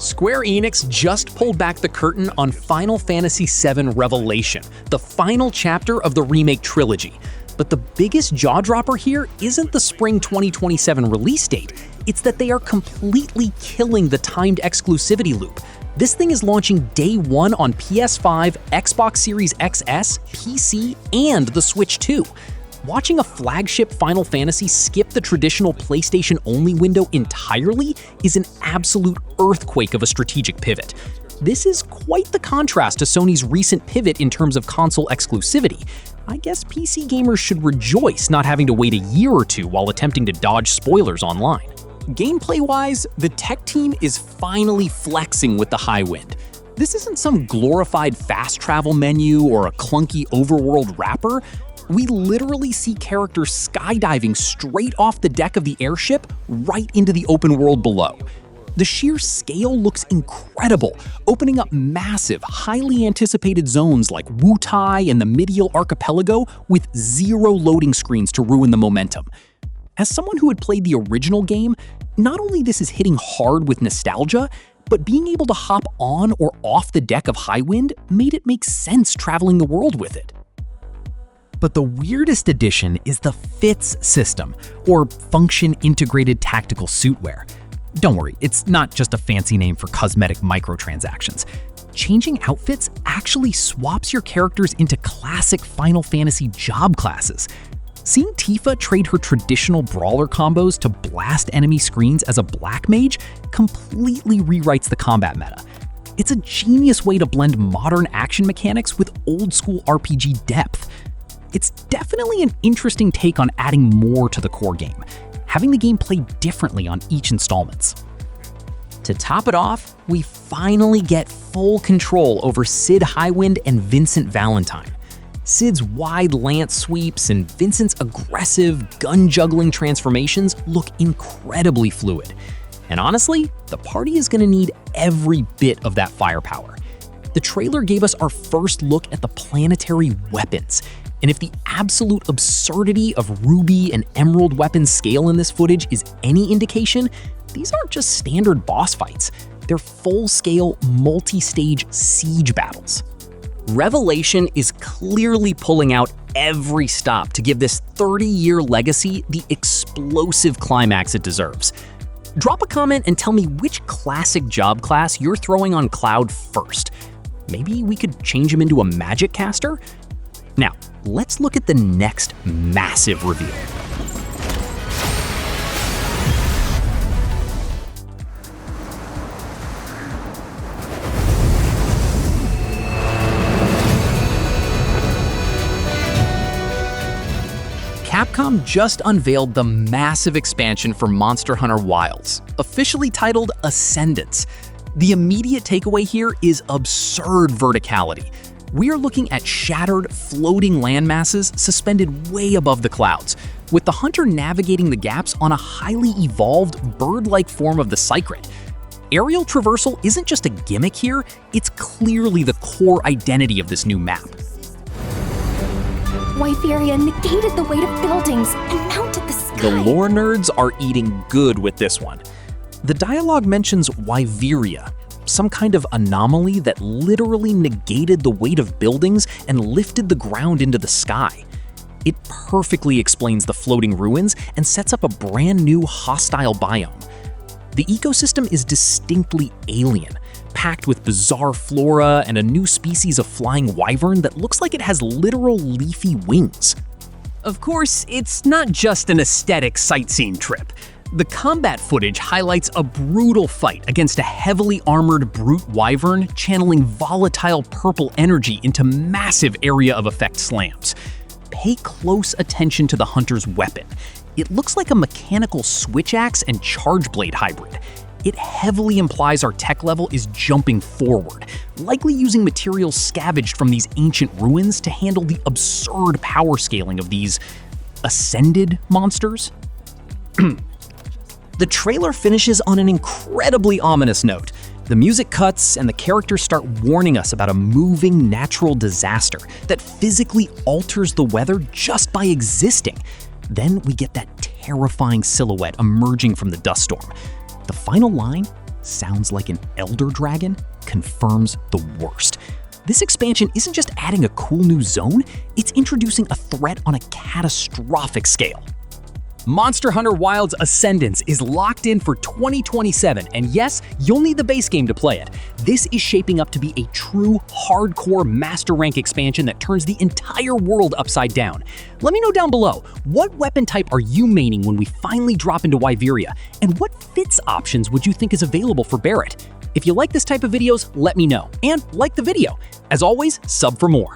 Square Enix just pulled back the curtain on Final Fantasy VII Revelation, the final chapter of the remake trilogy. But the biggest jaw-dropper here isn't the spring 2027 release date, it's that they are completely killing the timed exclusivity loop. This thing is launching day one on PS5, Xbox Series XS, PC, and the Switch 2. Watching a flagship Final Fantasy skip the traditional PlayStation-only window entirely is an absolute earthquake of a strategic pivot. This is quite the contrast to Sony's recent pivot in terms of console exclusivity. I guess PC gamers should rejoice not having to wait a year or two while attempting to dodge spoilers online. Gameplay-wise, the tech team is finally flexing with the high wind. This isn't some glorified fast travel menu or a clunky overworld wrapper. We literally see characters skydiving straight off the deck of the airship right into the open world below. The sheer scale looks incredible, opening up massive, highly anticipated zones like Wutai and the Medial Archipelago with zero loading screens to ruin the momentum. As someone who had played the original game, not only this is hitting hard with nostalgia, but being able to hop on or off the deck of Highwind made it make sense traveling the world with it. But the weirdest addition is the FITS system, or Function Integrated Tactical Suitwear. Don't worry, it's not just a fancy name for cosmetic microtransactions. Changing outfits actually swaps your characters into classic Final Fantasy job classes. Seeing Tifa trade her traditional brawler combos to blast enemy screens as a black mage completely rewrites the combat meta. It's a genius way to blend modern action mechanics with old-school RPG depth. It's definitely an interesting take on adding more to the core game, having the game play differently on each installments. To top it off, we finally get full control over Cid Highwind and Vincent Valentine. Cid's wide lance sweeps and Vincent's aggressive, gun-juggling transformations look incredibly fluid. And honestly, the party is going to need every bit of that firepower. The trailer gave us our first look at the planetary weapons, and if the absolute absurdity of Ruby and Emerald weapons scale in this footage is any indication, these aren't just standard boss fights. They're full-scale, multi-stage siege battles. Revelation is clearly pulling out every stop to give this 30-year legacy the explosive climax it deserves. Drop a comment and tell me which classic job class you're throwing on Cloud first. Maybe we could change him into a magic caster? Now, let's look at the next massive reveal. Capcom just unveiled the massive expansion for Monster Hunter Wilds, officially titled Ascendance. The immediate takeaway here is absurd verticality. We are looking at shattered, floating landmasses suspended way above the clouds, with the hunter navigating the gaps on a highly evolved, bird-like form of the Cycrid. Aerial traversal isn't just a gimmick here, it's clearly the core identity of this new map. Wyveria negated the weight of buildings and mounted the sky. The lore nerds are eating good with this one. The dialogue mentions Wyveria, some kind of anomaly that literally negated the weight of buildings and lifted the ground into the sky. It perfectly explains the floating ruins and sets up a brand new hostile biome. The ecosystem is distinctly alien, packed with bizarre flora and a new species of flying wyvern that looks like it has literal leafy wings. Of course, it's not just an aesthetic sightseeing trip. The combat footage highlights a brutal fight against a heavily armored brute wyvern channeling volatile purple energy into massive area of effect slams. Pay close attention to the hunter's weapon. It looks like a mechanical switch axe and charge blade hybrid. It heavily implies our tech level is jumping forward, likely using materials scavenged from these ancient ruins to handle the absurd power scaling of these ascended monsters. The trailer finishes on an incredibly ominous note. The music cuts and the characters start warning us about a moving natural disaster that physically alters the weather just by existing. Then we get that terrifying silhouette emerging from the dust storm. The final line sounds like an elder dragon, confirms the worst. This expansion isn't just adding a cool new zone, it's introducing a threat on a catastrophic scale. Monster Hunter Wilds Ascendance is locked in for 2027, and yes, you'll need the base game to play it. This is shaping up to be a true hardcore master rank expansion that turns the entire world upside down. Let me know down below, what weapon type are you maining when we finally drop into Wyveria, and what fits options would you think is available for Barret? If you like this type of videos, let me know, and like the video. As always, sub for more.